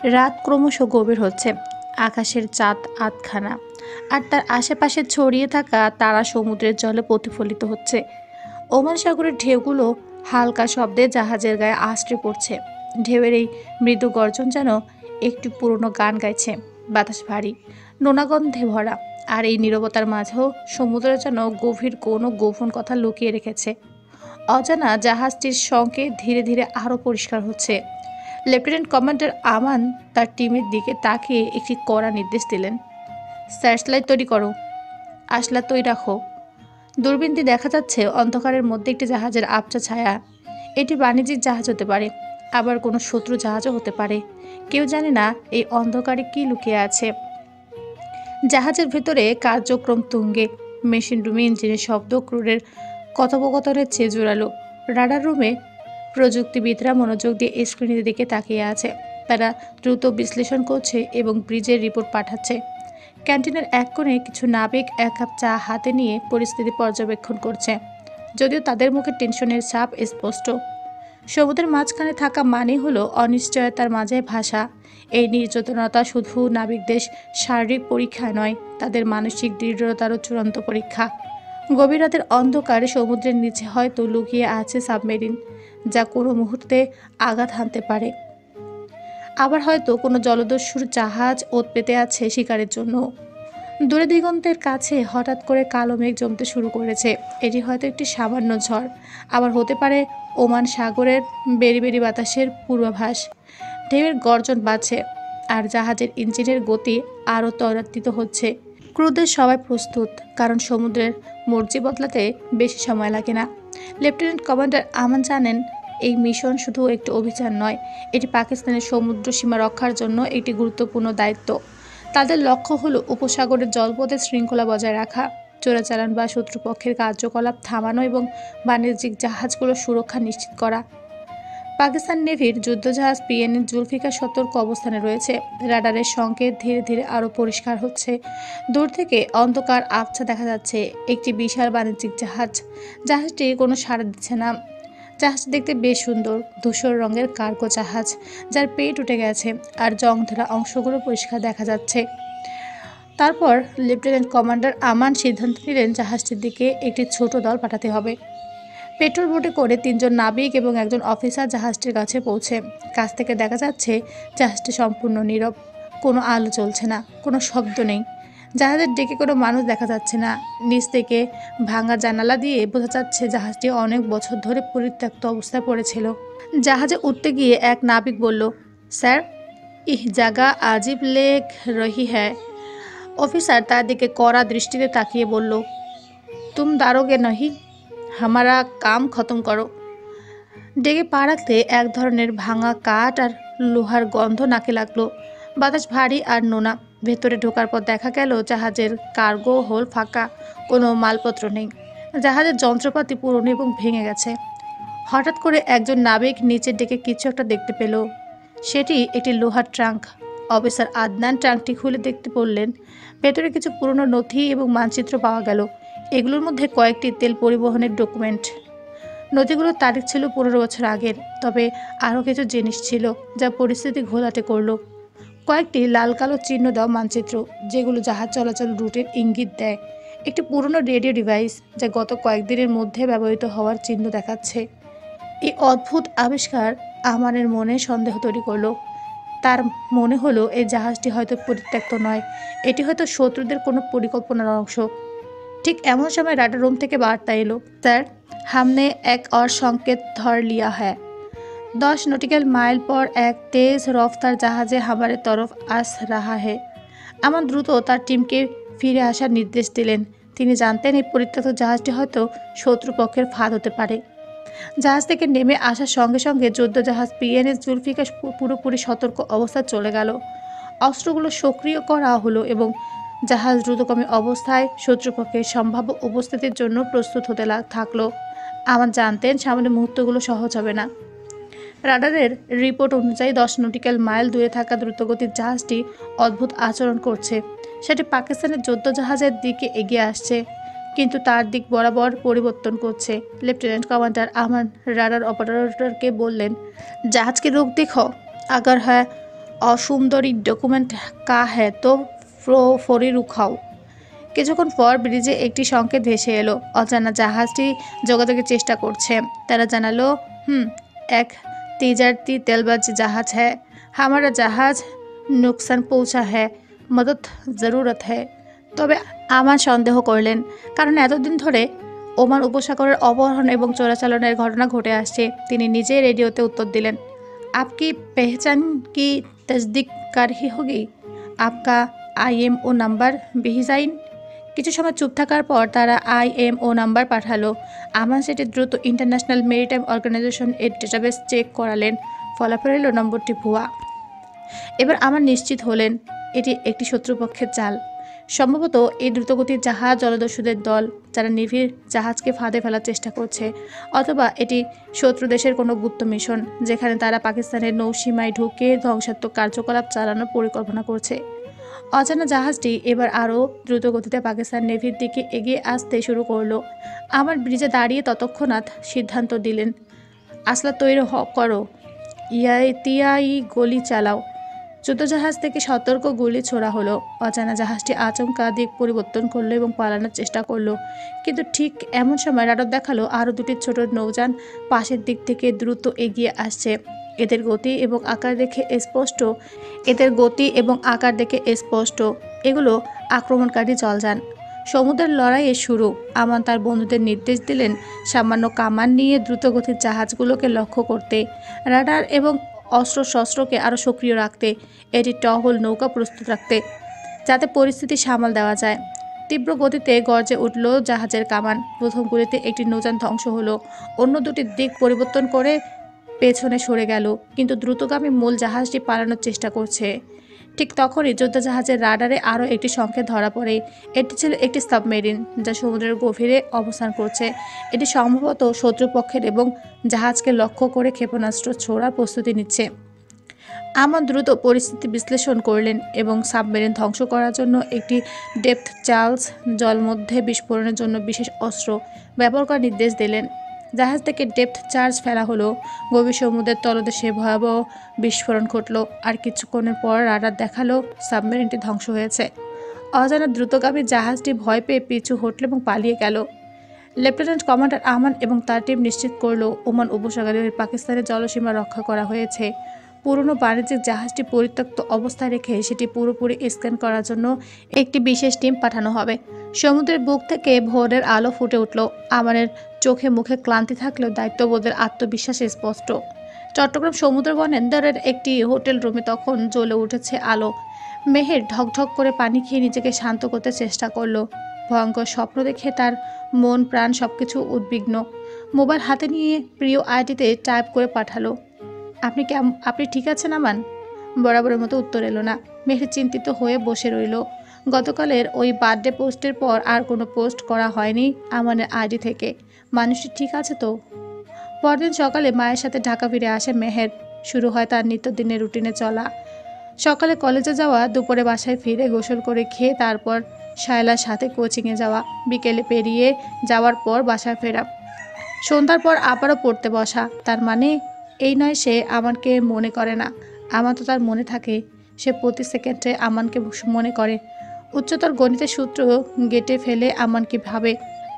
রাত ক্রমশ গভীর হচ্ছে, আকাশের চাঁদ আধখানা, আর তার আশেপাশে ছড়িয়ে থাকা তারা সমুদ্রের জলে প্রতিফলিত হচ্ছে। ওমান সাগরের ঢেউগুলো হালকা শব্দে জাহাজের গায়ে আছড়ে পড়ছে। ঢেউয়ের এই মৃদু গর্জন যেন একটি পুরনো গান গাইছে। বাতাস ভারী, নোনাগন্ধে ভরা, আর এই নীরবতার মাঝেও সমুদ্র যেন গভীর কোনো গোপন কথা লুকিয়ে রেখেছে। অজানা জাহাজটির সংকেত ধীরে ধীরে আরও পরিষ্কার হচ্ছে। লেফটেন্যান্ট কমান্ডার আমান তার টিমের দিকে তাকিয়ে একটি কড়া নির্দেশ দিলেন। সার্চ লাইট তৈরি করো, আসলা তৈরি রাখো। দূরবীন দিয়ে দেখা যাচ্ছে অন্ধকারের মধ্যে একটি জাহাজের আবছা ছায়া। এটি বাণিজ্যিক জাহাজ হতে পারে, আবার কোনো শত্রু জাহাজও হতে পারে। কেউ জানে না এই অন্ধকারে কি লুকিয়ে আছে। জাহাজের ভেতরে কার্যক্রম তুঙ্গে। মেশিন রুমে ইঞ্জিনের শব্দ ক্রুরের কথোপকথনের চেয়ে জোরালো। রাডার রুমে প্রযুক্তিবিদরা মনোযোগ দিয়ে স্ক্রিনের দিকে তাকিয়ে আছে। তারা দ্রুত বিশ্লেষণ করছে এবং ব্রিজের রিপোর্ট পাঠাচ্ছে। ক্যান্টিনের এক কোণে কিছু নাবিক এক কাপ চা হাতে নিয়ে পরিস্থিতি পর্যবেক্ষণ করছে, যদিও তাদের মুখে টেনশনের ছাপ স্পষ্ট। সমুদ্রের মাঝখানে থাকা মানে হলো অনিশ্চয়তার মাঝে ভাষা। এই নির্যাতনতা শুধু নাবিকদের শারীরিক পরীক্ষা নয়, তাদের মানসিক দৃঢ়তারও চূড়ান্ত পরীক্ষা। গভীর রাতের অন্ধকারে সমুদ্রের নিচে হয়তো লুকিয়ে আছে সাবমেরিন, যা কোনো মুহূর্তে আঘাত হানতে পারে। আবার হয়তো কোনো জলদস্যুর জাহাজ ওত পেতে আছে শিকারের জন্য। দূরে দিগন্তের কাছে হঠাৎ করে কালো মেঘ জমতে শুরু করেছে। এটি হয়তো একটি সামান্য ঝড়, আবার হতে পারে ওমান সাগরের বেরি বেরি বাতাসের পূর্বাভাস। ঢেউয়ের গর্জন বাড়ছে, আর জাহাজের ইঞ্জিনের গতি আরও ত্বরান্বিত হচ্ছে। ক্রুদের সবাই প্রস্তুত, কারণ সমুদ্রের মর্জি বদলাতে বেশি সময় লাগে না। লেফটেন্যান্ট কমান্ডার আমান জানেন, এই মিশন শুধু একটি অভিযান নয়, এটি পাকিস্তানের সমুদ্র সীমা রক্ষার জন্য একটি গুরুত্বপূর্ণ দায়িত্ব। তাদের লক্ষ্য হলো উপসাগরের জলপথে শৃঙ্খলা বজায় রাখা, চোরাচালান বা শত্রুপক্ষের কার্যকলাপ থামানো এবং বাণিজ্যিক জাহাজগুলোর সুরক্ষা নিশ্চিত করা। পাকিস্তান নেভির যুদ্ধজাহাজ পিএনএস জুলফিকার সতর্ক অবস্থানে রয়েছে। রাডারের সংকেত ধীরে ধীরে আরও পরিষ্কার হচ্ছে। দূর থেকে অন্ধকার আবছা দেখা যাচ্ছে একটি বিশাল বাণিজ্যিক জাহাজ। জাহাজটি কোনো সাড়া দিচ্ছে না। জাহাজটি দেখতে বেশ সুন্দর, ধূসর রঙের কার্গো জাহাজ, যার পেট উঠে গেছে আর জং ধরা অংশগুলো পরিষ্কার দেখা যাচ্ছে। তারপর লেফটেন্যান্ট কমান্ডার আমান সিদ্ধান্ত নিলেন জাহাজটির দিকে একটি ছোট দল পাঠাতে হবে। পেট্রোল বোটে করে 3 জন নাবিক এবং একজন অফিসার জাহাজটির কাছে পৌঁছে। কাছ থেকে দেখা যাচ্ছে জাহাজটি সম্পূর্ণ নীরব, কোনো আলো জ্বলছে না, কোনো শব্দ নেই। জাহাজের ডেকে কোনো মানুষ দেখা যাচ্ছে না। নিচ থেকে ভাঙা জানালা দিয়ে বোঝা যাচ্ছে জাহাজটি অনেক বছর ধরে পরিত্যক্ত অবস্থায় পড়েছিল। জাহাজে উঠতে গিয়ে এক নাবিক বলল, স্যার, ইহ জায়গা আজিব লেক রহি হ্যায়। অফিসার তার দিকে কড়া দৃষ্টিতে তাকিয়ে বলল, তুম দারোগে নহি, হামারা কাম খতম করো। ডেকে পা রাখতে এক ধরনের ভাঙা কাঠ আর লোহার গন্ধ নাকে লাগলো। বাতাস ভারী আর নোনা। ভেতরে ঢোকার পর দেখা গেল জাহাজের কার্গো হোল ফাঁকা, কোনো মালপত্র নেই। জাহাজের যন্ত্রপাতি পুরনো এবং ভেঙে গেছে। হঠাৎ করে একজন নাবিক নিচের ডেকে কিছু একটা দেখতে পেল। সেটি একটি লোহার ট্রাঙ্ক। অফিসার আদনান ট্রাঙ্কটি খুলে দেখতে বললেন, ভেতরে কিছু পুরনো নথি এবং মানচিত্র পাওয়া গেল। এগুলোর মধ্যে কয়েকটি তেল পরিবহনের ডকুমেন্ট। নথিগুলোর তারিখ ছিল 15 বছর আগের, তবে আরও কিছু জিনিস ছিল যা পরিস্থিতি ঘোলাটে করল। কয়েকটি লাল কালো চিহ্ন দেওয়া মানচিত্র, যেগুলো জাহাজ চলাচল রুটের ইঙ্গিত দেয়। একটি পুরনো রেডিও ডিভাইস, যা গত কয়েকদিনের মধ্যে ব্যবহৃত হওয়ার চিহ্ন দেখাচ্ছে। এই অদ্ভুত আবিষ্কার আমানের মনে সন্দেহ তৈরি করলো। তার মনে হলো এই জাহাজটি হয়তো পরিত্যক্ত নয়, এটি হয়তো শত্রুদের কোনো পরিকল্পনার অংশ। ঠিক এমন সময় রাডার রুম থেকে বার্তা এলো, স্যার, हमने एक और संकेत धर लिया है। 10 নটিক্যাল মাইল পর এক তেজ রফতার জাহাজে हमारे तरफ আস রাহা হে। আমান দ্রুত তার টিমকে ফিরে আসার নির্দেশ দিলেন। তিনি জানতেন এই পরিত্যক্ত জাহাজটি হয়তো শত্রুপক্ষের ফাঁদ হতে পারে। জাহাজ থেকে নেমে আসার সঙ্গে সঙ্গে যুদ্ধজাহাজ পিএনএস জুলফিকার পুরোপুরি সতর্ক অবস্থায় চলে গেল। অস্ত্রগুলো সক্রিয় করা হলো এবং জাহাজ দ্রুতগামী অবস্থায় শত্রুপক্ষের সম্ভাব্য উপস্থিতির জন্য প্রস্তুত হতে থাকলো। আমার জানতেন সামনে মুহূর্তগুলো সহজ হবে না। রাডারের রিপোর্ট অনুযায়ী 10 নটিক্যাল মাইল দূরে থাকা দ্রুতগতির জাহাজটি অদ্ভুত আচরণ করছে। সেটি পাকিস্তানের যুদ্ধজাহাজের দিকে এগিয়ে আসছে, কিন্তু তার দিক বরাবর পরিবর্তন করছে। লেফটেন্যান্ট কমান্ডার আমান রাডার অপারেটরকে বললেন, জাহাজ কি রুখ দেখো, আগার হ্যাঁ অসুন্দরী ডকুমেন্ট কা হ্যাঁ তো ফরি রুখাও। কিছুক্ষণ পর ব্রিজে একটি সংকেত ভেসে এলো। অজানা জাহাজটি যোগাযোগের চেষ্টা করছে। তারা জানালো, এক তিজারতি তেলবাজি জাহাজ হ্যাঁ, হামারা জাহাজ নুকসান পৌঁছা হ্যাঁ, মদত জরুরত হ্যাঁ। তবে আমান সন্দেহ করলেন, কারণ এতদিন ধরে ওমান উপসাগরের অপহরণ এবং চোরাচালানের ঘটনা ঘটে আসছে। তিনি নিজেই রেডিওতে উত্তর দিলেন, আপকি পেহচান কি তসদিক কার হি হোগি, আপকা IMO নাম্বার বেহিজাইন। কিছু সময় চুপ থাকার পর তারা IMO নাম্বার পাঠালো। আমান সেটি দ্রুত ইন্টারন্যাশনাল মেরিটাইম অর্গানাইজেশন এর ডেটাবেস চেক করালেন। ফলাফল এলো নম্বরটি ভুয়া। এবার আমার নিশ্চিত হলেন এটি একটি শত্রুপক্ষের চাল। সম্ভবত এই দ্রুতগতির জাহাজ জলদস্যুদের দল, যারা নেভির জাহাজকে ফাঁদে ফেলার চেষ্টা করছে, অথবা এটি শত্রু দেশের কোনো গুপ্ত মিশন, যেখানে তারা পাকিস্তানের নৌসীমায় ঢুকে ধ্বংসাত্মক কার্যকলাপ চালানোর পরিকল্পনা করছে। অজানা জাহাজটি এবার আরও দ্রুত গতিতে পাকিস্তান নেভির দিকে এগিয়ে আসতে শুরু করলো। আমার ব্রিজে দাঁড়িয়ে তৎক্ষণাৎ সিদ্ধান্ত দিলেন, আসলা তৈরি করো, ইয়াতিয়াই গলি চালাও। যুদ্ধজাহাজ থেকে সতর্ক গুলি ছোড়া হলো। অজানা জাহাজটি আচমকা দিক পরিবর্তন করলো এবং পালানোর চেষ্টা করলো। কিন্তু ঠিক এমন সময় রাডার দেখালো আরও দুটি ছোট নৌযান পাশের দিক থেকে দ্রুত এগিয়ে আসছে। এদের গতি এবং আকার দেখে স্পষ্ট এগুলো আক্রমণকারী জলযান। সমুদ্রের লড়াইয়ে শুরু। আমান তার বন্ধুদের নির্দেশ দিলেন সামান্য কামান নিয়ে দ্রুতগতির জাহাজগুলোকে লক্ষ্য করতে, রাডার এবং অস্ত্রশস্ত্রকে আরও সক্রিয় রাখতে, এটি টহল নৌকা প্রস্তুত রাখতে, যাতে পরিস্থিতি সামাল দেওয়া যায়। তীব্র গতিতে গর্জে উঠল জাহাজের কামান। প্রথম গুলিতে একটি নৌযান ধ্বংস হলো। অন্য দুটি দিক পরিবর্তন করে পেছনে সরে গেল, কিন্তু দ্রুতগামী মূল জাহাজটি পালানোর চেষ্টা করছে। ঠিক তখনই যুদ্ধজাহাজের রাডারে আরও একটি সংকেত ধরা পড়ে। এটি ছিল একটি সাবমেরিন, যা সমুদ্রের গভীরে অবস্থান করছে। এটি সম্ভবত শত্রুপক্ষের এবং জাহাজকে লক্ষ্য করে ক্ষেপণাস্ত্র ছোড়ার প্রস্তুতি নিচ্ছে। আমান দ্রুত পরিস্থিতি বিশ্লেষণ করলেন এবং সাবমেরিন ধ্বংস করার জন্য একটি ডেপথ চার্জ জলমধ্যে বিস্ফোরণের জন্য বিশেষ অস্ত্র ব্যবহার করার নির্দেশ দিলেন। জাহাজ থেকে ডেপথ চার্জ ফেলা হলো। গভীর সমুদ্রের তলদেশে ভয়াবহ বিস্ফোরণ ঘটল, আর কিছুক্ষণের পর রাডার দেখালো সাবমেরিনটি ধ্বংস হয়েছে। অজানা দ্রুতগামী জাহাজটি ভয় পেয়ে পিছু হটল এবং পালিয়ে গেল। লেফটেন্যান্ট কমান্ডার আমান এবং তার টিম নিশ্চিত করল ওমান উপসাগরের পাকিস্তানের জলসীমা রক্ষা করা হয়েছে। পুরনো বাণিজ্যিক জাহাজটি পরিত্যক্ত অবস্থায় রেখে সেটি পুরোপুরি স্ক্যান করার জন্য একটি বিশেষ টিম পাঠানো হবে। সমুদ্রের বুক থেকে ভোরের আলো ফুটে উঠল। আমানের চোখে মুখে ক্লান্তি থাকলেও দায়িত্ববোধের আত্মবিশ্বাসে স্পষ্ট। চট্টগ্রাম সমুদ্র বন্দরের একটি হোটেল রুমে তখন জ্বলে উঠেছে আলো। মেহের ঢকঢক করে পানি খেয়ে নিজেকে শান্ত করতে চেষ্টা করলো। ভয়ঙ্কর স্বপ্ন দেখে তার মন প্রাণ সবকিছু উদ্বিগ্ন। মোবাইল হাতে নিয়ে প্রিয় আইডিতে টাইপ করে পাঠালো, আপনি ঠিক আছেন আমান? বরাবরের মতো উত্তর এলো না। মেহের চিন্তিত হয়ে বসে রইল। গতকালের ওই বার্থডে পোস্টের পর আর কোনো পোস্ট করা হয়নি আমানের আইডি থেকে। মানুষটি ঠিক আছে তো? পরদিন সকালে মায়ের সাথে ঢাকা ফিরে আসে মেহের। শুরু হয় তার নিত্যদিনের রুটিনে চলা। সকালে কলেজে যাওয়া, দুপুরে বাসায় ফিরে গোসল করে খেয়ে তারপর শায়লার সাথে কোচিংয়ে যাওয়া, বিকেলে পেরিয়ে যাওয়ার পর বাসায় ফেরা, সন্ধ্যার পর আবারও পড়তে বসা। তার মানে এই নয় সে আমানকে মনে করে না, আমান তো তার মনে থাকে। সে প্রতি সেকেন্ডে আমানকে মনে করে। উচ্চতর গণিতের সূত্র গেটে ফেলে আমানকে ভাবে।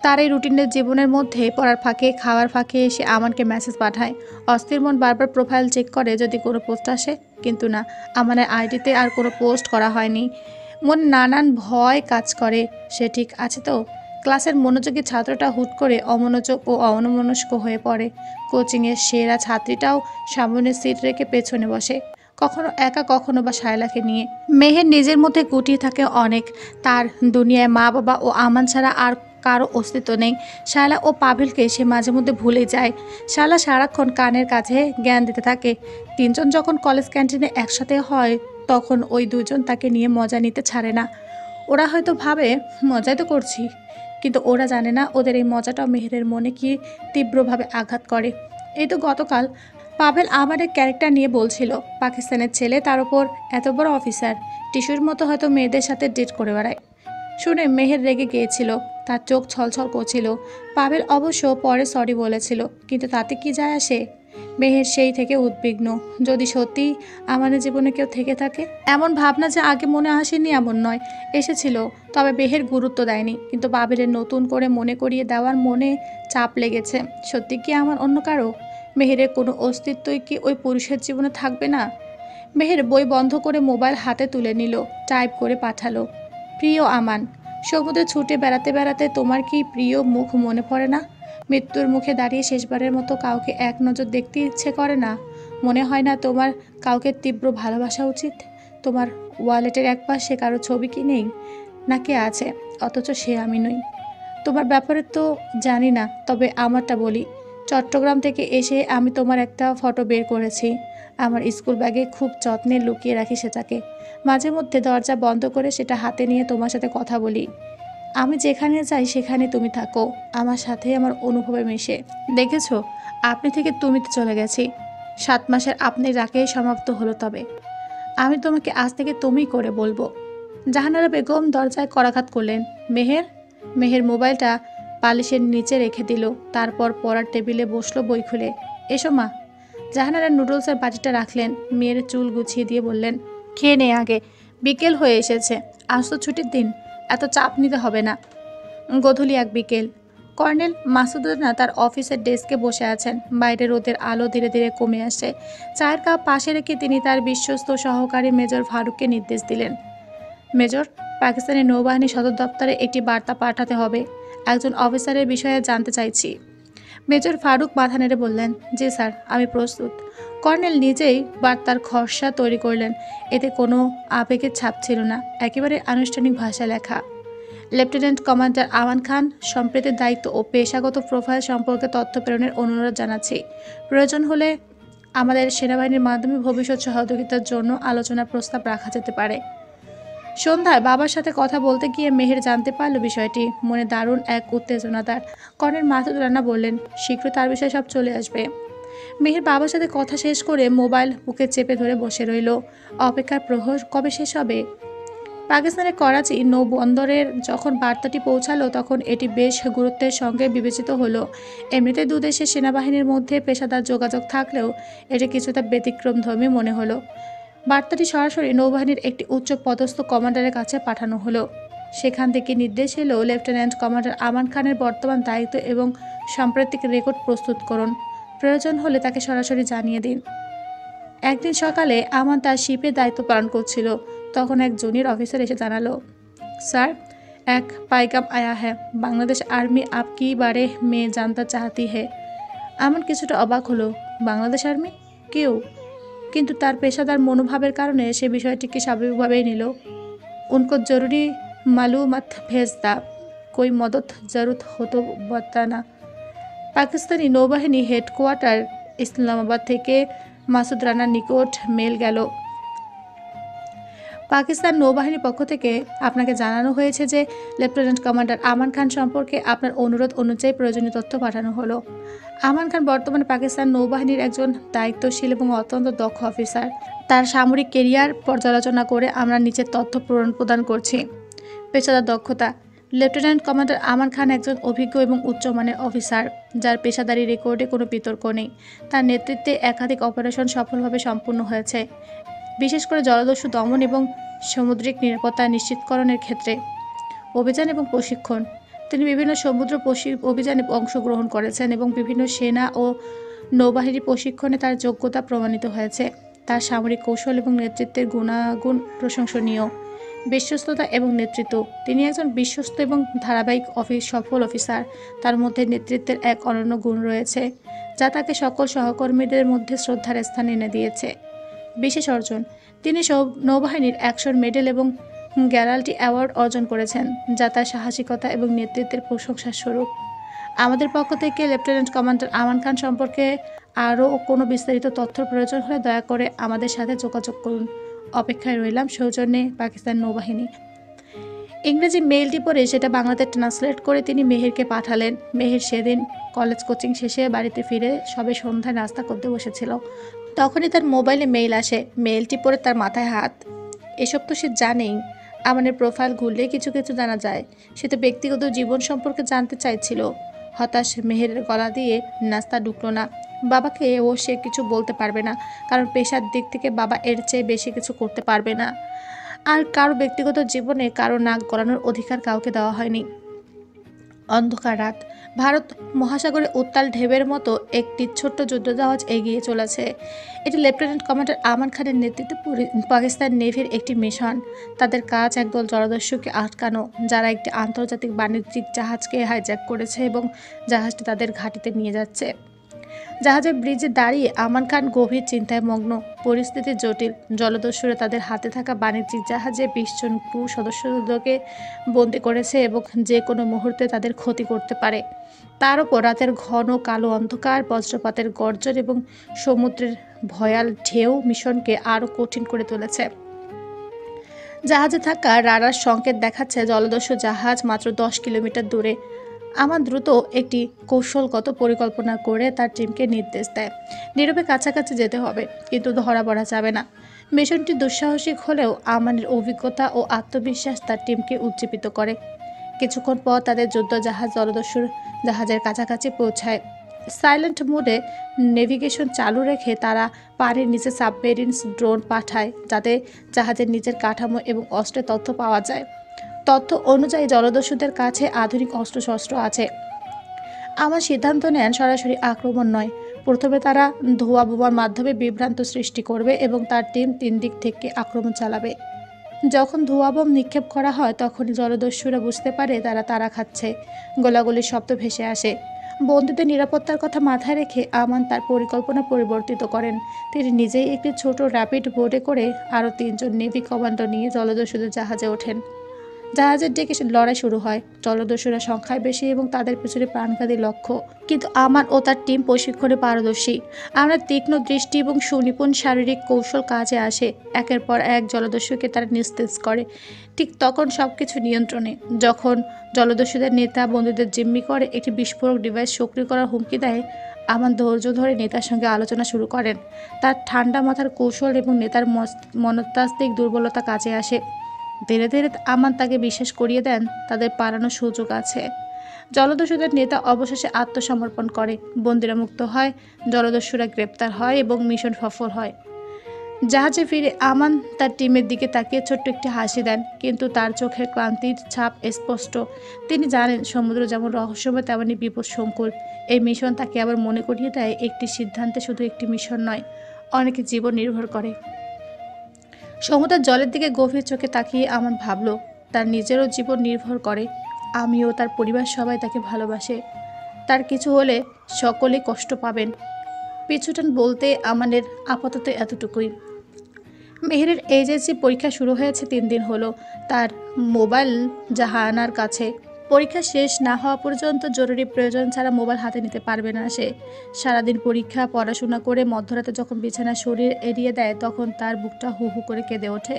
তার এই রুটিনের জীবনের মধ্যে পড়ার ফাঁকে, খাওয়ার ফাঁকে সে আমানকে মেসেজ পাঠায়। অস্থির মন বারবার প্রোফাইল চেক করে যদি কোনো পোস্ট আসে, কিন্তু না, আমানের আইডিতে আর কোনো পোস্ট করা হয়নি। মন নানান ভয় কাজ করে, সে ঠিক আছে তো? ক্লাসের মনোযোগী ছাত্রটা হুট করে অমনোযোগ ও অন্যমনস্ক হয়ে পড়ে। কোচিংয়ের সেরা ছাত্রীটাও সামনে সিট রেখে পেছনে বসে, কখনো একা কখনো বা শায়লাকে নিয়ে। মেহের নিজের মধ্যে গুটিয়ে থাকে অনেক। তার দুনিয়ায় মা বাবা ও আমান ছাড়া আর কারো অস্তিত্ব নেই। শায়লা ও পাভেলকে সে মাঝে মধ্যে ভুলে যায়। শায়লা সারাক্ষণ কানের কাছে জ্ঞান দিতে থাকে। তিনজন যখন কলেজ ক্যান্টিনে একসাথে হয় তখন ওই দুজন তাকে নিয়ে মজা নিতে ছাড়ে না। ওরা হয়তো ভাবে মজাই তো করছি, কিন্তু ওরা জানে না ওদের এই মজাটাও মেহেরের মনে কি তীব্রভাবে আঘাত করে। এই তো গতকাল পাভেল আমাদের ক্যারেক্টার নিয়ে বলছিল, পাকিস্তানের ছেলে, তার উপর এত বড় অফিসার, টিস্যুর মতো হয়তো মেয়েদের সাথে ডেট করে বেড়ায়। শুনে মেহের রেগে গিয়েছিল, তার চোখ ছলছল করছিল। পাভেল অবশ্য পরে সরি বলেছিল, কিন্তু তাতে কি যায় আসে? মেহের সেই থেকে উদ্বিগ্ন। যদি সত্যি আমাদের জীবনে কেউ থেকে থাকে, এমন ভাবনা যে আগে মনে আসেনি এমন নয়, এসেছিল, তবে মেহের গুরুত্ব দেয়নি। কিন্তু বাবিলের নতুন করে মনে করিয়ে দেওয়ার মনে চাপ লেগেছে। সত্যি কি আমার অন্য কারো? মেহেরের কোনো অস্তিত্বই কি ওই পুরুষের জীবনে থাকবে না? মেহের বই বন্ধ করে মোবাইল হাতে তুলে নিল, টাইপ করে পাঠালো, প্রিয় আমান, সমুদ্রে ছুটে বেড়াতে বেড়াতে তোমার কি প্রিয় মুখ মনে পড়ে না? মৃত্যুর মুখে দাঁড়িয়ে শেষবারের মতো কাউকে এক নজর দেখতে ইচ্ছে করে না? মনে হয় না তোমার কাউকে তীব্র ভালোবাসা উচিত? তোমার ওয়ালেটের এক পাশে কারো ছবি কি নেই? নাকি আছে, অথচ সে আমি নই? তোমার ব্যাপারে তো জানি না, তবে আমারটা বলি। চট্টগ্রাম থেকে এসে আমি তোমার একটা ফটো বের করেছি। আমার স্কুল ব্যাগে খুব যত্নে লুকিয়ে রাখি সেটাকে। মাঝে মধ্যে দরজা বন্ধ করে সেটা হাতে নিয়ে তোমার সাথে কথা বলি। আমি যেখানে যাই সেখানে তুমি থাকো, আমার সাথে আমার অনুভবে মিশে। দেখেছো, আপনি থেকে তুমিতে চলে গেছি। 7 মাসের আপনি রাকেই সমাপ্ত হলো। তবে আমি তোমাকে আজ থেকে তুমি করে বলবো। জাহানারা বেগম দরজায় করাঘাত করলেন। মেহের। মেহের মোবাইলটা পালিশের নিচে রেখে দিল, তারপর পড়ার টেবিলে বসলো বই খুলে। এসো মা। জাহানারা নুডলসের বাটিটা রাখলেন, মেয়ের চুল গুছিয়ে দিয়ে বললেন, খেয়ে নে আগে, বিকেল হয়ে এসেছে, আজ তো ছুটির দিন, এত চাপ নিতে হবে না। গোধূলি এক বিকেল। কর্নেল মাসুদুদ্দিনা তার অফিসের ডেস্কে বসে আছেন। বাইরে রোদের আলো ধীরে ধীরে কমে আসে। চায়ের কাপ পাশে রেখে তিনি তার বিশ্বস্ত সহকারী মেজর ফারুককে নির্দেশ দিলেন, মেজর, পাকিস্তানি নৌবাহিনী সদর দপ্তরে একটি বার্তা পাঠাতে হবে। একজন অফিসারের বিষয়ে জানতে চাইছি। মেজর ফারুক মাথা নেড়ে বললেন, জি স্যার, আমি প্রস্তুত। কর্নেল নিজেই বার্তার খসড়া তৈরি করলেন। এতে কোনো আবেগের ছাপ ছিল না, একেবারে আনুষ্ঠানিক ভাষায় লেখা। লেফটেন্যান্ট কমান্ডার আমান খান, সম্প্রীতির দায়িত্ব ও পেশাগত প্রোফাইল সম্পর্কে তথ্য প্রেরণের অনুরোধ জানাচ্ছি। প্রয়োজন হলে আমাদের সেনাবাহিনীর মাধ্যমে ভবিষ্যৎ সহযোগিতার জন্য আলোচনার প্রস্তাব রাখা যেতে পারে। সন্ধ্যায় বাবার সাথে কথা বলতে গিয়ে মেহের জানতে পারল বিষয়টি। মনে দারুণ এক উত্তেজনা তার। কর্নেল মাসুদ রানা বললেন, শীঘ্র তার বিষয়ে সব চলে আসবে। মেহের বাবার সাথে কথা শেষ করে মোবাইল বুকে চেপে ধরে বসে রইল। অপেক্ষার প্রহর কবে শেষ হবে? পাকিস্তানের করাচি নৌবন্দরের যখন বার্তাটি পৌঁছালো তখন এটি বেশ গুরুত্বের সঙ্গে বিবেচিত হলো। এমনিতে দুদেশের সেনাবাহিনীর মধ্যে পেশাদার যোগাযোগ থাকলেও এটি কিছুটা ব্যতিক্রমধর্মী মনে হলো। বার্তাটি সরাসরি নৌবাহিনীর একটি উচ্চ পদস্থ কমান্ডারের কাছে পাঠানো হলো। সেখান থেকে নির্দেশ এলো, লেফটেন্যান্ট কমান্ডার আমান খানের বর্তমান দায়িত্ব এবং সাম্প্রতিক রেকর্ড প্রস্তুত করুন। প্রয়োজন হলে তাকে সরাসরি জানিয়ে দিন। একদিন সকালে আমান তার শিপের দায়িত্ব পালন করছিল। তখন এক জুনিয়র অফিসার এসে জানালো, স্যার, এক पैगाम आया है, বাংলাদেশ আর্মি आपकी बारे में जानना चाहती है। আমান কিছুটা অবাক হলো। বাংলাদেশ আর্মি? কেউ? কিন্তু তার পেশাদার মনোভাবের কারণে সে বিষয়টিকে স্বাভাবিকভাবেই নিল। उनको जरूरी मालूमात भेज दा, कोई मदद जरूरत हो तो बताना। পাকিস্তানি নৌবাহিনী হেডকোয়ার্টার ইসলামাবাদ থেকে মাসুদ রানার নিকট মেল গেল। পাকিস্তান নৌবাহিনীর পক্ষ থেকে আপনাকে জানানো হয়েছে যে লেফটেন্যান্ট কমান্ডার আমান খান সম্পর্কে আপনার অনুরোধ অনুযায়ী প্রয়োজনীয় তথ্য পাঠানো হলো। আমান খান বর্তমানে পাকিস্তান নৌবাহিনীর একজন দায়িত্বশীল এবং অত্যন্ত দক্ষ অফিসার। তার সামরিক কেরিয়ার পর্যালোচনা করে আমরা নিচের তথ্য প্রদান করছি। পেশাদার দক্ষতা: লেফটেন্যান্ট কমান্ডার আমান খান একজন অভিজ্ঞ এবং উচ্চমানের অফিসার, যার পেশাদারি রেকর্ডে কোনো বিতর্ক নেই। তার নেতৃত্বে একাধিক অপারেশন সফলভাবে সম্পূর্ণ হয়েছে, বিশেষ করে জলদস্যু দমন এবং সামুদ্রিক নিরাপত্তা নিশ্চিতকরণের ক্ষেত্রে। অভিযান এবং প্রশিক্ষণ: তিনি বিভিন্ন সমুদ্র অভিযানে অংশগ্রহণ করেছেন এবং বিভিন্ন সেনা ও নৌবাহিনীর প্রশিক্ষণে তার যোগ্যতা প্রমাণিত হয়েছে। তার সামরিক কৌশল এবং নেতৃত্বের গুণাগুণ প্রশংসনীয়। বিশ্বস্ততা এবং নেতৃত্ব: তিনি একজন বিশ্বস্ত এবং ধারাবাহিক সফল অফিসার। তার মধ্যে নেতৃত্বের এক অনন্য গুণ রয়েছে, যা তাকে সকল সহকর্মীদের মধ্যে শ্রদ্ধার স্থান এনে দিয়েছে। বিশেষ অর্জন: তিনি নৌবাহিনীর অ্যাকশন মেডেল এবং গ্যালাল্টি অ্যাওয়ার্ড অর্জন করেছেন, যা তার সাহসিকতা এবং নেতৃত্বের প্রশংসার স্বরূপ। আমাদের পক্ষ থেকে লেফটেন্যান্ট কমান্ডার আমান খান সম্পর্কে আরও কোনো বিস্তারিত তথ্য প্রয়োজন হলে দয়া করে আমাদের সাথে যোগাযোগ করুন। অপেক্ষায় রইলাম। সৌজন্যে পাকিস্তান নৌবাহিনী। ইংরেজি মেইলটি পড়ে সেটা বাংলাতে ট্রান্সলেট করে তিনি মেহেরকে পাঠালেন। মেহের সেদিন কলেজ কোচিং শেষে বাড়িতে ফিরে সবে সন্ধ্যায় নাস্তা করতে বসেছিল। তখনই তার মোবাইলে মেইল আসে। মেইলটি পড়ে তার মাথায় হাত। এসব তো সে জানেই। আমানের প্রোফাইল ঘুরলে কিছু কিছু জানা যায়। সে তো ব্যক্তিগত জীবন সম্পর্কে জানতে চাইছিল। হতাশ মেহেরের গলা দিয়ে নাস্তা ঢুকলো না। বাবাকে সে কিছু বলতে পারবে না, কারণ পেশার দিক থেকে বাবা এর চেয়ে বেশি কিছু করতে পারবে না। আর কারো ব্যক্তিগত জীবনে কারো নাক গলানোর অধিকার কাউকে দেওয়া হয়নি। অন্ধকার রাত, ভারত মহাসাগরে উত্তাল ঢেউয়ের মতো একটি ছোট্ট যুদ্ধজাহাজ এগিয়ে চলেছে। এটি লেফটেন্যান্ট কমান্ডার আমান খানের নেতৃত্বে পাকিস্তান নেভির একটি মিশন। তাদের কাজ একদল জলদস্যুকে আটকানো, যারা একটি আন্তর্জাতিক বাণিজ্যিক জাহাজকে হাইজ্যাক করেছে এবং জাহাজটি তাদের ঘাঁটিতে নিয়ে যাচ্ছে। জাহাজের ব্রিজে দাঁড়িয়ে আমান খান গভীর চিন্তায় মগ্ন। পরিস্থিতি জটিল। জলদস্যুরা তাদের হাতে থাকা বাণিজ্যিক জাহাজে 20 জন ক্রু সদস্যদেরকে বন্দী করেছে এবং যে কোনো মুহূর্তে তাদের ক্ষতি করতে পারে। তার উপর রাতের ঘন কালো অন্ধকার, বজ্রপাতের গর্জন এবং সমুদ্রের ভয়াল ঢেউ মিশনকে আরও কঠিন করে তুলেছে। জাহাজে থাকা রাডার সংকেত দেখাচ্ছে জলদস্যু জাহাজ মাত্র 10 কিলোমিটার দূরে। আমার দ্রুত একটি কৌশলগত পরিকল্পনা করে তার টিমকে নির্দেশ দেয়, নীরবে কাছাকাছি যেতে হবে, কিন্তু ধরা পড়া যাবে না। মিশনটি দুঃসাহসিক হলেও আমানের অভিজ্ঞতা ও আত্মবিশ্বাস তার টিমকে উজ্জীবিত করে। কিছুক্ষণ পর তাদের যুদ্ধ জাহাজ জলদস্যুর জাহাজের কাছাকাছি পৌঁছায়। সাইলেন্ট মোডে নেভিগেশন চালু রেখে তারা পানির নিচে সাবমেরিন ড্রোন পাঠায়, যাতে জাহাজের নিচের কাঠামো এবং অস্ত্রের তথ্য পাওয়া যায়। তথ্য অনুযায়ী জলদস্যুদের কাছে আধুনিক অস্ত্রশস্ত্র আছে। আমার সিদ্ধান্ত নেন সরাসরি আক্রমণ নয়। প্রথমে তারা ধোঁয়া বোমার মাধ্যমে বিভ্রান্ত সৃষ্টি করবে এবং তার টিম 3 দিক থেকে আক্রমণ চালাবে। যখন ধোঁয়া বোম নিক্ষেপ করা হয় তখনই জলদস্যুরা বুঝতে পারে তারা তারা খাচ্ছে। গোলাগুলির শব্দ ভেসে আসে। বন্দীদের নিরাপত্তার কথা মাথায় রেখে আমান তার পরিকল্পনা পরিবর্তিত করেন। তিনি নিজেই একটি ছোট র্যাপিড বোটে করে আরও 3 জন নেভি কমান্ডো নিয়ে জলদস্যুদের জাহাজে ওঠেন। জাহাজের ডেকে লড়াই শুরু হয়। জলদস্যুরা সংখ্যায় বেশি এবং তাদের পিছনে প্রাণঘাতী লক্ষ্য, কিন্তু আমান ও তার টিম প্রশিক্ষণে পারদর্শী। আমরা তীক্ষ্ণ দৃষ্টি এবং সুনিপুণ শারীরিক কৌশল কাজে আসে। একের পর এক জলদস্যুকে তারা নিস্তেজ করে। ঠিক তখন সবকিছু নিয়ন্ত্রণে। যখন জলদস্যুদের নেতা বন্দীদের জিম্মি করে একটি বিস্ফোরক ডিভাইস সক্রিয় করার হুমকি দেয়, আমান ধৈর্য ধরে নেতার সঙ্গে আলোচনা শুরু করেন। তার ঠান্ডা মাথার কৌশল এবং নেতার মনস্তাত্ত্বিক দুর্বলতা কাজে আসে। ধীরে ধীরে আমান তাকে বিশ্বাস করিয়ে দেন তাদের পালানোর সুযোগ আছে। জলদস্যুদের নেতা অবশেষে আত্মসমর্পণ করে। বন্দীরা মুক্ত হয়, জলদস্যুরা গ্রেপ্তার হয় এবং মিশন সফল হয়। জাহাজে ফিরে আমান তার টিমের দিকে তাকিয়ে ছোট্ট একটি হাসি দেন, কিন্তু তার চোখের ক্লান্তির ছাপ স্পষ্ট। তিনি জানেন সমুদ্র যেমন রহস্যময় তেমনই বিপদসংকুল। এই মিশন তাকে আবার মনে করিয়ে দেয় একটি সিদ্ধান্তে শুধু একটি মিশন নয়, অনেকের জীবন নির্ভর করে। সমুদ্রের জলের দিকে গভীর চোখে তাকিয়ে আমান ভাবল, তার নিজেরও জীবন নির্ভর করে। আমিও, তার পরিবার সবাই তাকে ভালোবাসে। তার কিছু হলে সকলে কষ্ট পাবেন। পিছুটান বলতে আমানের আপাতত এতটুকুই। মেহেরের এইচএসসি পরীক্ষা শুরু হয়েছে 3 দিন হলো। তার মোবাইল জাহানার কাছে। পরীক্ষা শেষ না হওয়া পর্যন্ত জরুরি প্রয়োজন ছাড়া মোবাইল হাতে নিতে পারবে না সে। সারাদিন পরীক্ষা পড়াশোনা করে মধ্যরাতে যখন বিছানায় শরীর এড়িয়ে দেয় তখন তার বুকটা হু হু করে কেঁদে ওঠে।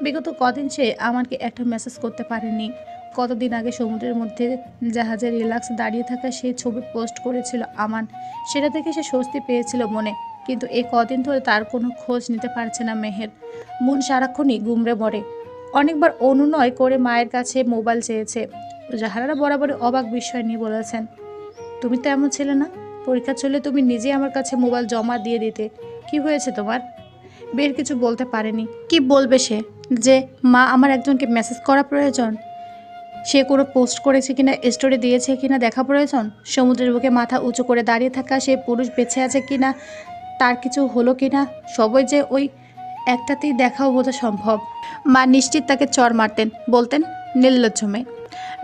বিগত কদিন সে আমাকে একটা মেসেজ করতে পারেনি। কতদিন আগে সমুদ্রের মধ্যে জাহাজে রিল্যাক্স দাঁড়িয়ে থাকা সেই ছবি পোস্ট করেছিল আমান। সেটা থেকে সে স্বস্তি পেয়েছিল মনে, কিন্তু এই কদিন ধরে তার কোনো খোঁজ নিতে পারছে না মেহের। মন সারাক্ষণই গুমড়ে মরে। অনেকবার অনুনয় করে মায়ের কাছে মোবাইল চেয়েছে। জাহানারা বরাবরই অবাক বিস্ময় নিয়ে বলেছেন, তুমি তো এমন ছিলে না। পরীক্ষা চলে তুমি নিজেই আমার কাছে মোবাইল জমা দিয়ে দিতে। কি হয়েছে তোমার? বের কিছু বলতে পারেনি। কি বলবে সে? যে মা আমার একজনকে মেসেজ করা প্রয়োজন, সে কোনো পোস্ট করেছে কিনা, স্টোরি দিয়েছে কিনা দেখা প্রয়োজন, সমুদ্রের বুকে মাথা উঁচু করে দাঁড়িয়ে থাকা সেই পুরুষ বেঁচে আছে কিনা, তার কিছু হলো কিনা, সবই যে ওই একটাতেই দেখাও বোঝা সম্ভব। মা নিশ্চিত তাকে চড় মারতেন, বলতেন নির্লজ্জ মেয়ে।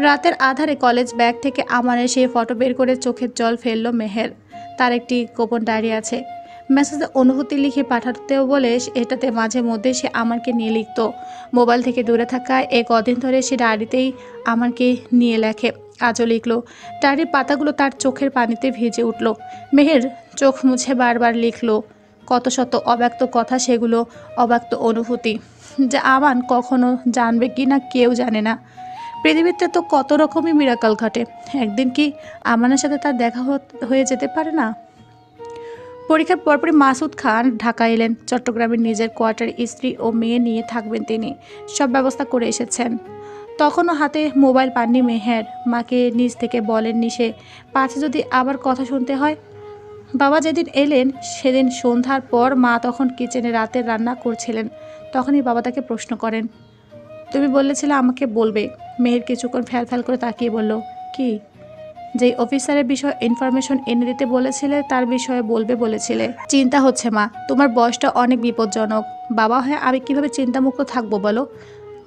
রাতের আধারে কলেজ ব্যাগ থেকে আমানের সেই ফটো বের করে চোখের জল ফেলল মেহের। তার একটি গোপন ডায়েরি আছে। মেসেজে অনুভূতি লিখে পাঠাতেও বলে এটাতে মাঝে মধ্যে সে আমাকে নিয়ে লিখত। মোবাইল থেকে দূরে থাকায় এই কদিন ধরে সে ডায়েরিতেই আমাকে নিয়ে লেখে। আজও লিখল। ডায়েরির পাতাগুলো তার চোখের পানিতে ভিজে উঠল। মেহের চোখ মুছে বারবার লিখল কত শত অব্যক্ত কথা, সেগুলো অব্যক্ত অনুভূতি যা আমান কখনো জানবে কি না কেউ জানে না। পৃথিবীতে তো কত রকমই মিরাকল ঘটে। একদিন কি আমানের সাথে তার দেখা হয়ে যেতে পারে না? পরীক্ষার পরপরই মাসুদ খান ঢাকা এলেন। চট্টগ্রামের নিজের কোয়ার্টারে স্ত্রী ও মেয়ে নিয়ে থাকবেন তিনি। সব ব্যবস্থা করে এসেছেন। তখনও হাতে মোবাইল পাননি মেহের। মাকে নিজ থেকে বলেননি সে, পাছে যদি আবার কথা শুনতে হয়। বাবা যেদিন এলেন সেদিন সন্ধ্যার পর মা তখন কিচেনে রাতের রান্না করছিলেন। তখনই বাবা তাকে প্রশ্ন করেন, তুমি বলেছিলে আমাকে বলবে। মেহের কিছুক্ষণ ফ্যাল করে তাকিয়ে বলল, কি? যেই অফিসারের বিষয়ে ইনফরমেশন এনে দিতে বলেছিলে তার বিষয়ে বলবে বলেছিলে। চিন্তা হচ্ছে মা, তোমার বয়সটা অনেক বিপজ্জনক। বাবা হয়ে আমি কিভাবে চিন্তামুক্ত থাকবো বলো?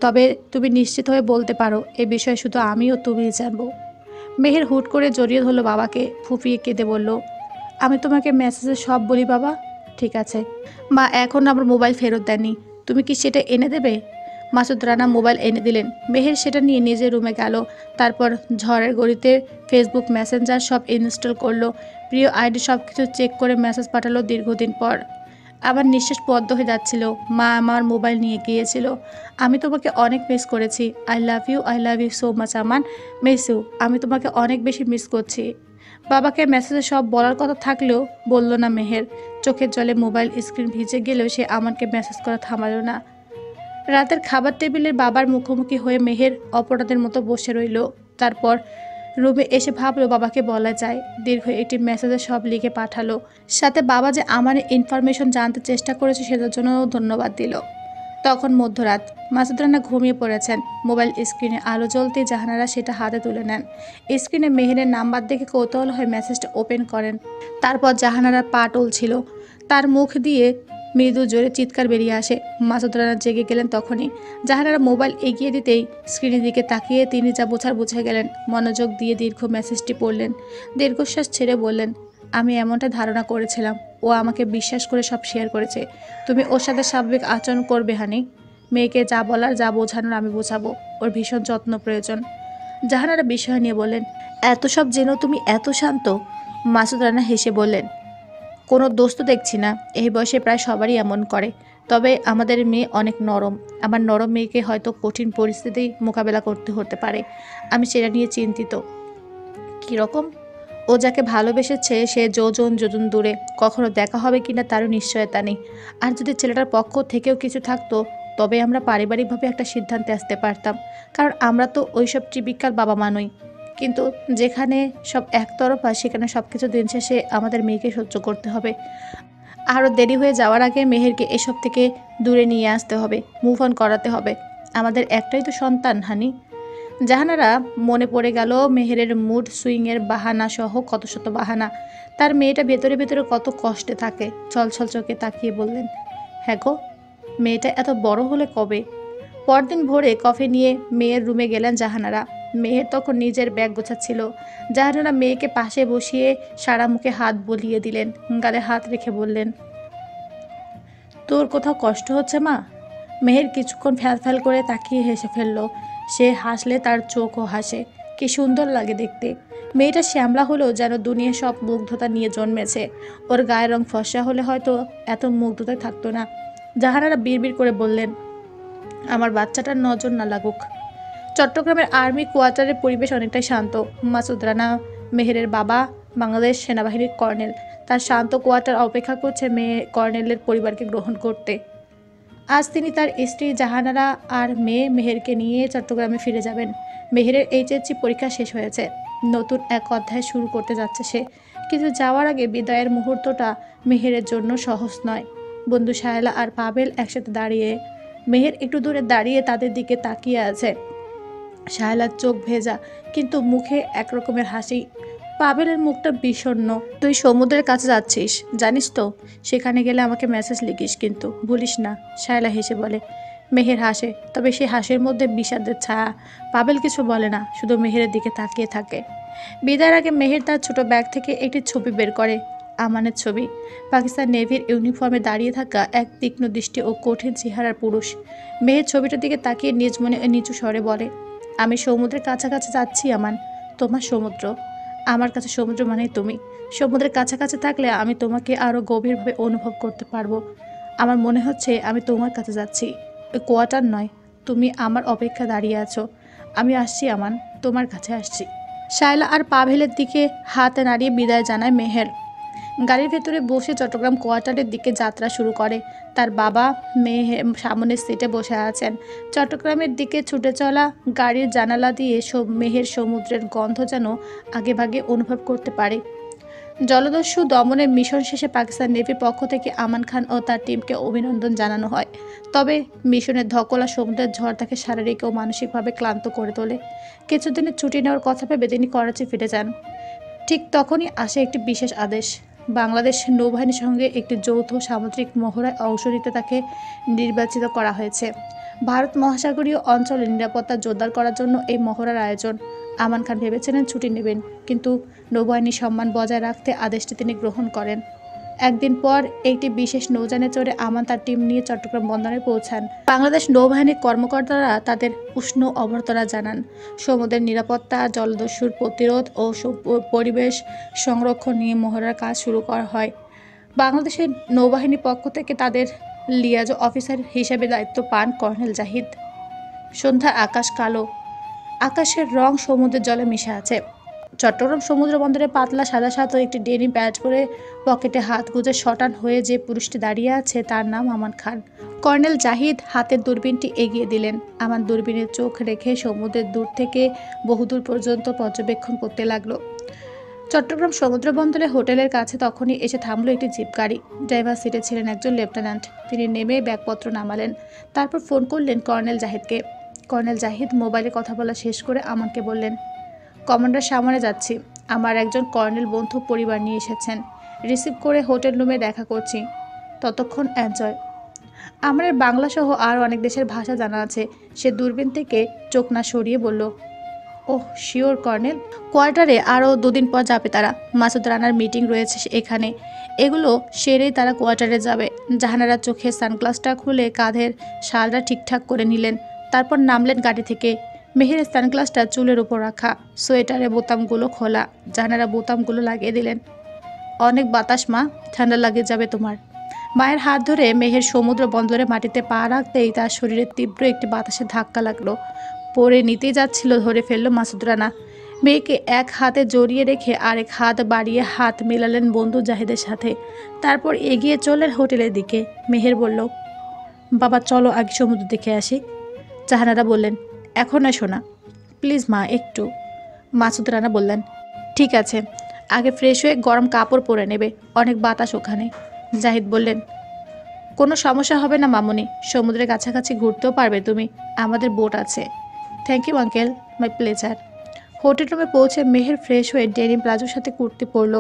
তবে তুমি নিশ্চিত হয়ে বলতে পারো এ বিষয়ে শুধু আমি ও তুমিই জানবো। মেহের হুট করে জড়িয়ে ধরলো বাবাকে, ফুঁপিয়ে কেঁদে বলল, আমি তোমাকে মেসেজে সব বলি বাবা। ঠিক আছে মা, এখন আমার মোবাইল ফেরত দেননি, তুমি কি সেটা এনে দেবে? মাসুদ রানা মোবাইল এনে দিলেন। মেহের সেটা নিয়ে নিজের রুমে গেল। তারপর ঝড়ের গড়িতে ফেসবুক মেসেঞ্জার সব ইনস্টল করলো। প্রিয় আইডি সব কিছু চেক করে মেসেজ পাঠালো দীর্ঘদিন পর। আবার নিঃশ্বাস বদ্ধ হয়ে যাচ্ছিল। মা আমার মোবাইল নিয়ে গিয়েছিল। আমি তোমাকে অনেক মিস করেছি। I love you so much Aman. Miss you. আমি তোমাকে অনেক বেশি মিস করছি। বাবাকে মেসেজে সব বলার কথা থাকলেও বলল না মেহের। চোখের জলে মোবাইল স্ক্রিন ভিজে গেলেও সে আমানকে মেসেজ করা থামালো না। রাতের খাবার টেবিলে বাবার মুখোমুখি হয়ে মেহের অপরাধের মতো বসে রইল। তারপর রুমে এসে ভাবলো বাবাকে বলা যায়। দীর্ঘ একটি মেসেজে সব লিখে পাঠালো, সাথে বাবা যে আমার ইনফরমেশন জানতে চেষ্টা করেছে সেটার জন্য ধন্যবাদ দিল। তখন মধ্যরাত। মাসুদ রানা ঘুমিয়ে পড়েছেন। মোবাইল স্ক্রিনে আলো জ্বলতেই জাহানারা সেটা হাতে তুলে নেন। স্ক্রিনে মেহেরের নাম্বার দেখে কৌতূহল হয়ে মেসেজটা ওপেন করেন। তারপর জাহানারার পা টলছিল। তার মুখ দিয়ে মৃদু জোরে চিৎকার বেরিয়ে আসে। মাসুদ রানা জেগে গেলেন তখনই। জাহানারা মোবাইল এগিয়ে দিতেই স্ক্রিনের দিকে তাকিয়ে তিনি যা বোঝার বুঝে গেলেন। মনোযোগ দিয়ে দীর্ঘ মেসেজটি পড়লেন। দীর্ঘশ্বাস ছেড়ে বললেন, আমি এমনটা ধারণা করেছিলাম। ও আমাকে বিশ্বাস করে সব শেয়ার করেছে। তুমি ওর সাথে স্বাভাবিক আচরণ করবে হানি। মেয়েকে যা বলার যা বোঝানোর আমি বোঝাবো। ওর ভীষণ যত্ন প্রয়োজন। জাহানারা বিষয় নিয়ে বললেন, এত সব জেনেও তুমি এত শান্ত? মাসুদ রানা হেসে বললেন, কোনো দোষ তো দেখছি না। এই বয়সে প্রায় সবারই এমন করে। তবে আমাদের মেয়ে অনেক নরম। আমার নরম মেয়েকে হয়তো কঠিন পরিস্থিতি মোকাবেলা করতে হতে পারে। আমি সেটা নিয়ে চিন্তিত। কীরকম? ও যাকে ভালোবেসেছে সে যোজন যোজন দূরে। কখনো দেখা হবে কিনা তারও নিশ্চয়তা নেই। আর যদি ছেলেটার পক্ষ থেকেও কিছু থাকতো তবে আমরা পারিবারিকভাবে একটা সিদ্ধান্তে আসতে পারতাম। কারণ আমরা তো ওইসব টিপিক্যাল বাবা মা নই। কিন্তু যেখানে সব একতরফা সেখানে সব কিছু দিন শেষে আমাদের মেয়েকে সহ্য করতে হবে। আরও দেরি হয়ে যাওয়ার আগে মেহেরকে এসব থেকে দূরে নিয়ে আসতে হবে, মুভ অন করাতে হবে। আমাদের একটাই তো সন্তান হানি। জাহানারা মনে পড়ে গেল মেহেরের মুড সুইংয়ের বাহানা সহ কত শত বাহানা। তার মেয়েটা ভেতরে ভেতরে কত কষ্টে থাকে। ছলছল চোখে তাকিয়ে বললেন, হ্যাঁ গো, মেয়েটা এত বড় হলে কবে? পরদিন ভোরে কফি নিয়ে মেয়ের রুমে গেলেন জাহানারা। মেহের তখন নিজের ব্যাগ গোছাচ্ছিল। জাহানারা মেয়েকে পাশে বসিয়ে সারা মুখে হাত বুলিয়ে দিলেন। গালে হাত রেখে বললেন, তোর কোথাও কষ্ট হচ্ছে মা? মেহের কিছুক্ষণ ফ্যাল করে তাকিয়ে হেসে ফেলল। সে হাসলে তার চোখও হাসে। কি সুন্দর লাগে দেখতে। মেয়েটা শ্যামলা হলেও যেন দুনিয়া সব মুগ্ধতা নিয়ে জন্মেছে। ওর গায়ের রং ফর্সা হলে হয়তো এত মুগ্ধতায় থাকতো না। জাহানারা বিড়বিড় করে বললেন, আমার বাচ্চাটার নজর না লাগুক। চট্টগ্রামের আর্মি কোয়ার্টারের পরিবেশ অনেকটাই শান্ত। মাসুদ রানা মেহেরের বাবা বাংলাদেশ সেনাবাহিনীর কর্নেল। তার শান্ত কোয়ার্টার অপেক্ষা করছে মেয়ে কর্নেলের পরিবারকে গ্রহণ করতে। আজ তিনি তার স্ত্রী জাহানারা আর মেয়ে মেহেরকে নিয়ে চট্টগ্রামে ফিরে যাবেন। মেহেরের এইচএসসি পরীক্ষা শেষ হয়েছে। নতুন এক অধ্যায় শুরু করতে যাচ্ছে সে। কিন্তু যাওয়ার আগে বিদায়ের মুহূর্তটা মেহেরের জন্য সহজ নয়। বন্ধু শায়লা আর পাবেল একসাথে দাঁড়িয়ে। মেহের একটু দূরে দাঁড়িয়ে তাদের দিকে তাকিয়ে আছে। শায়লার চোখ ভেজা, কিন্তু মুখে একরকমের হাসি। পাবেলের মুখটা বিষণ্ণ। তুই সমুদ্রের কাছে যাচ্ছিস জানিস তো? সেখানে গেলে আমাকে মেসেজ লিখিস কিন্তু ভুলিস না। শায়লা হেসে বলে। মেহের হাসে, তবে সে হাসির মধ্যে বিষাদের ছায়া। পাবেল কিছু বলে না, শুধু মেহেরের দিকে তাকিয়ে থাকে। বিদায়ের আগে মেহের তার ছোট ব্যাগ থেকে একটি ছবি বের করে। আমানের ছবি। পাকিস্তান নেভির ইউনিফর্মে দাঁড়িয়ে থাকা এক তীক্ষ্ণ দৃষ্টি ও কঠিন চেহারার পুরুষ। মেহের ছবিটার দিকে তাকিয়ে নিজ মনে নিচু স্বরে বলে, আমি সমুদ্রের কাছাকাছি যাচ্ছি আমান। তোমার সমুদ্র। আমার কাছে সমুদ্র মানেই তুমি। সমুদ্রের কাছাকাছি থাকলে আমি তোমাকে আরও গভীরভাবে অনুভব করতে পারবো। আমার মনে হচ্ছে আমি তোমার কাছে যাচ্ছি। ওই কোয়ার্টার নয়, তুমি আমার অপেক্ষা দাঁড়িয়ে আছো। আমি আসছি আমান, তোমার কাছে আসছি। শায়লা আর পাভেলের দিকে হাত নাড়িয়ে বিদায় জানায় মেহের। গাড়ির ভেতরে বসে চট্টগ্রাম কোয়ার্টারের দিকে যাত্রা শুরু করে। তার বাবা মেয়ে সামনের সিটে বসে আছেন। চট্টগ্রামের দিকে ছুটে চলা গাড়ির জানালা দিয়ে মেহের সমুদ্রের গন্ধ যেন আগেভাগে অনুভব করতে পারে। জলদস্যু দমনের মিশন শেষে পাকিস্তান নেভির পক্ষ থেকে আমান খান ও তার টিমকে অভিনন্দন জানানো হয়। তবে মিশনের ধকলা সমুদ্রের ঝড় তাকে শারীরিক ও মানসিকভাবে ক্লান্ত করে তোলে। কিছুদিনের ছুটি নেওয়ার কথা ভেবে তিনি করাচি ফিরে যান। ঠিক তখনই আসে একটি বিশেষ আদেশ। বাংলাদেশ নৌবাহিনীর সঙ্গে একটি যৌথ সামুদ্রিক মহড়ায় অংশ নিতে তাকে নির্বাচিত করা হয়েছে। ভারত মহাসাগরীয় অঞ্চলে নিরাপত্তা জোরদার করার জন্য এই মহড়ার আয়োজন। আমান খান ভেবেছিলেন ছুটি নেবেন, কিন্তু নৌবাহিনীর সম্মান বজায় রাখতে আদেশটি তিনি গ্রহণ করেন। একদিন পর একটি বিশেষ নৌযানে চড়ে আমান তার টিম নিয়ে চট্টগ্রাম বন্দরে পৌঁছান। বাংলাদেশ নৌবাহিনীর কর্মকর্তারা তাদের উষ্ণ অভ্যর্থনা জানান। সমুদ্রের নিরাপত্তা, জলদস্যুর প্রতিরোধ ও পরিবেশ সংরক্ষণ নিয়ে মহড়ার কাজ শুরু করা হয়। বাংলাদেশের নৌবাহিনীর পক্ষ থেকে তাদের লিয়াজো অফিসার হিসেবে দায়িত্ব পান কর্নেল জাহিদ। সন্ধ্যার আকাশ কালো, আকাশের রং সমুদ্রের জলে মিশে আছে। চট্টগ্রাম সমুদ্র বন্দরে পাতলা সাদা সাদা একটি ডেনিম প্যান্ট পরে পকেটে হাত গুজে শটান হয়ে যে পুরুষটি দাঁড়িয়ে আছে তার নাম আমান খান। কর্নেল জাহিদ হাতের দূরবীনটি এগিয়ে দিলেন। আমান দূরবীনের চোখ রেখে সমুদ্রের দূর থেকে বহুদূর পর্যন্ত পর্যবেক্ষণ করতে লাগলো। চট্টগ্রাম সমুদ্র বন্দরে হোটেলের কাছে তখনই এসে থামলো একটি জিপ গাড়ি। ড্রাইভার সিটে ছিলেন একজন লেফটেন্যান্ট। তিনি নেমে ব্যাগপত্র নামালেন, তারপর ফোন করলেন কর্নেল জাহিদকে। কর্নেল জাহিদ মোবাইলে কথা বলা শেষ করে আমানকে বললেন, কমান্ডার সামনে যাচ্ছি। আমার একজন কর্নেল বন্ধু পরিবার নিয়ে এসেছেন, রিসিভ করে হোটেল রুমে দেখা করছি। ততক্ষণ এনজয়। আমার বাংলা সহ আরও অনেক দেশের ভাষা জানা আছে। সে দূরবীন থেকে চোখ না সরিয়ে বলল, ওহ শিওর কর্নেল। কোয়ার্টারে আরও 2 দিন পর যাবে তারা। মাসুদ রানার মিটিং রয়েছে এখানে। এগুলো সেরেই তারা কোয়ার্টারে যাবে। জাহানারা চোখে সানগ্লাসটা খুলে কাঁধের শালটা ঠিকঠাক করে নিলেন, তারপর নামলেন গাড়ি থেকে। মেহেরের সানগ্লাসটা চুলের উপর রাখা, সোয়েটারের বোতামগুলো খোলা। জাহানারা বোতামগুলো লাগিয়ে দিলেন। অনেক বাতাস মা, ঠান্ডা লাগে যাবে তোমার। মায়ের হাত ধরে মেহের সমুদ্র বন্দরে মাটিতে পা রাখতেই তার শরীরে তীব্র একটি বাতাসের ধাক্কা লাগলো। পরে নিতেই যাচ্ছিল, ধরে ফেলল মাসুদ রানা। মেয়েকে এক হাতে জড়িয়ে রেখে আরেক হাত বাড়িয়ে হাত মেলালেন বন্ধু জাহিদের সাথে। তারপর এগিয়ে চললেন হোটেলের দিকে। মেহের বলল, বাবা চলো আগে সমুদ্র দেখে আসি। জাহানারা বললেন, এখন না শোনা, প্লিজ মা একটু। মাসুদ রানা বললেন, ঠিক আছে, আগে ফ্রেশ হয়ে গরম কাপড় পরে নেবে, অনেক বাতাস ওখানে। জাহিদ বললেন, কোনো সমস্যা হবে না মামুনি, সমুদ্রের কাছাকাছি ঘুরতেও পারবে তুমি, আমাদের বোট আছে। Thank you uncle, my pleasure. Hotel রুমে পৌঁছে মেহের ফ্রেশ হয়ে ডেনিম প্লাজোর সাথে কুর্তি পরল,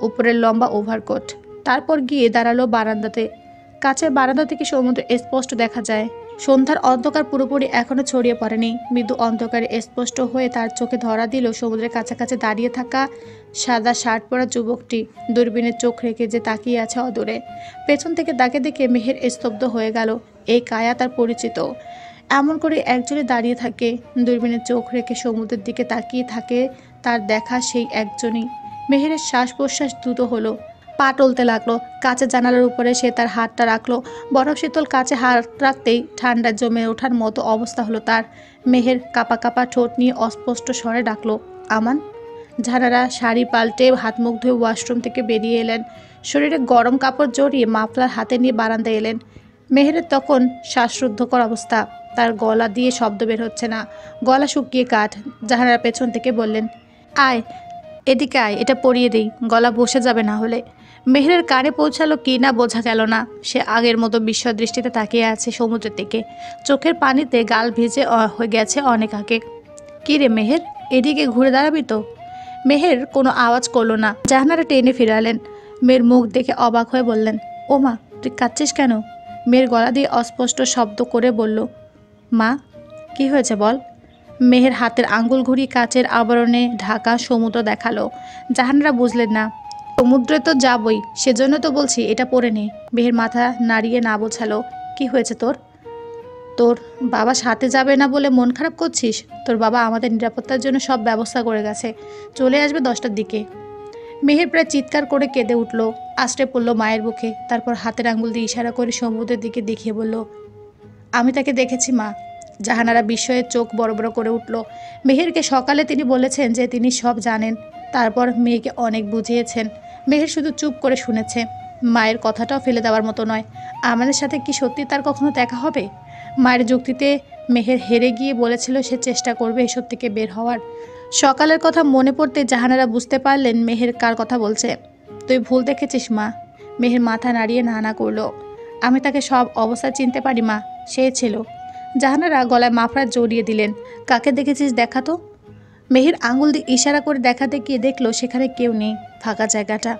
উপরের লম্বা ওভারকোট। তারপর গিয়ে দাঁড়ালো বারান্দাতে। কাছের বারান্দা থেকে সমুদ্র স্পষ্ট দেখা যায়। সন্ধ্যার অন্ধকার পুরোপুরি এখনো ছড়িয়ে পড়েনি। মৃদু অন্ধকারে স্পষ্ট হয়ে তার চোখে ধরা দিল সমুদ্রের কাছাকাছি দাঁড়িয়ে থাকা সাদা শার্ট পরা যুবকটি। দূরবীনের চোখ রেখে যে তাকিয়ে আছে অদূরে। পেছন থেকে তাকে দেখে মেহের স্তব্ধ হয়ে গেল। এই কায়া তার পরিচিত। এমন করে একজনে দাঁড়িয়ে থাকে, দূরবীনের চোখ রেখে সমুদ্রের দিকে তাকিয়ে থাকে, তার দেখা সেই একজনই। মেহেরের শ্বাস প্রশ্বাস দ্রুত হলো, পা টলতে লাগলো। কাঁচের জানালার উপরে সে তার হাতটা রাখলো। বরফ শীতল কাছে হাত রাখতেই ঠান্ডা জমে ওঠার মতো অবস্থা হলো তার। মেহের কাপা কাপা ঠোঁট নিয়ে অস্পষ্ট স্বরে ডাকলো, আমান। জাহানারা শাড়ি পাল্টে হাত মুখ ধুয়ে ওয়াশরুম থেকে বেরিয়ে এলেন। শরীরে গরম কাপড় জড়িয়ে মাফলার হাতে নিয়ে বারান্দায় এলেন। মেহেরের তখন শ্বাসরুদ্ধকর অবস্থা, তার গলা দিয়ে শব্দ বের হচ্ছে না, গলা শুকিয়ে কাঠ। জাহানারা পেছন থেকে বললেন, আয় এদিকে আয়, এটা পরিয়ে দিই, গলা বসে যাবে না হলে। মেহেরের কানে পৌঁছালো কি না বোঝা গেল না। সে আগের মতো বিস্ময় দৃষ্টিতে তাকিয়ে আছে সমুদ্রের দিকে। চোখের পানিতে গাল ভিজে হয়ে গেছে অনেক আগে। কী রে মেহের, এদিকে ঘুরে দাঁড়াবি তো? মেহের কোনো আওয়াজ করলো না। জাহানারা টেনে ফিরালেন। মেয়ের মুখ দেখে অবাক হয়ে বললেন, ও মা, তুই কাঁদছিস কেন? মেয়ের গলা দিয়ে অস্পষ্ট শব্দ করে বলল, মা কি হয়েছে বল। মেহের হাতের আঙ্গুল ঘুরিয়ে কাচের আবরণে ঢাকা সমুদ্র দেখালো। জাহানারা বুঝলেন না। সমুদ্রে তো যাবই, সেজন্য তো বলছি এটা পরে নে। মেহের মাথা নাড়িয়ে না বোঝালো, কি হয়েছে তোর? তোর বাবা সাথে যাবে না বলে মন খারাপ করছিস? তোর বাবা আমাদের নিরাপত্তার জন্য সব ব্যবস্থা করে গেছে, চলে আসবে 10টার দিকে। মেহের প্রায় চিৎকার করে কেঁদে উঠল, আশ্রে পড়ল মায়ের বুকে। তারপর হাতের আঙ্গুল দিয়ে ইশারা করে সমুদ্রের দিকে দেখিয়ে বলল, আমি তাকে দেখেছি মা। জাহানারা বিস্ময়ে চোখ বড় বড় করে উঠল। মেহেরকে সকালে তিনি বলেছেন যে তিনি সব জানেন, তারপর মেয়েকে অনেক বুঝিয়েছেন। মেহের শুধু চুপ করে শুনেছে। মায়ের কথাটাও ফেলে দেওয়ার মতো নয়। আমাদের সাথে কি সত্যি তার কখনো দেখা হবে? মায়ের যুক্তিতে মেহের হেরে গিয়ে বলেছিল সে চেষ্টা করবে এসব থেকে বের হওয়ার। সকালের কথা মনে পড়তে জাহানারা বুঝতে পারলেন মেহের কার কথা বলছে। তুই ভুল দেখেছিস মা। মেহের মাথা নাড়িয়ে না করলো। আমি তাকে সব অবস্থা চিনতে পারি মা, সে ছিল। জাহানারা গলায় মাফলার জড়িয়ে দিলেন। কাকে দেখেছিস দেখা তো। মেহের আঙুল দিয়ে ইশারা করে দেখাতে গিয়ে দেখলো সেখানে কেউ নেই, ফাঁকা জায়গাটা।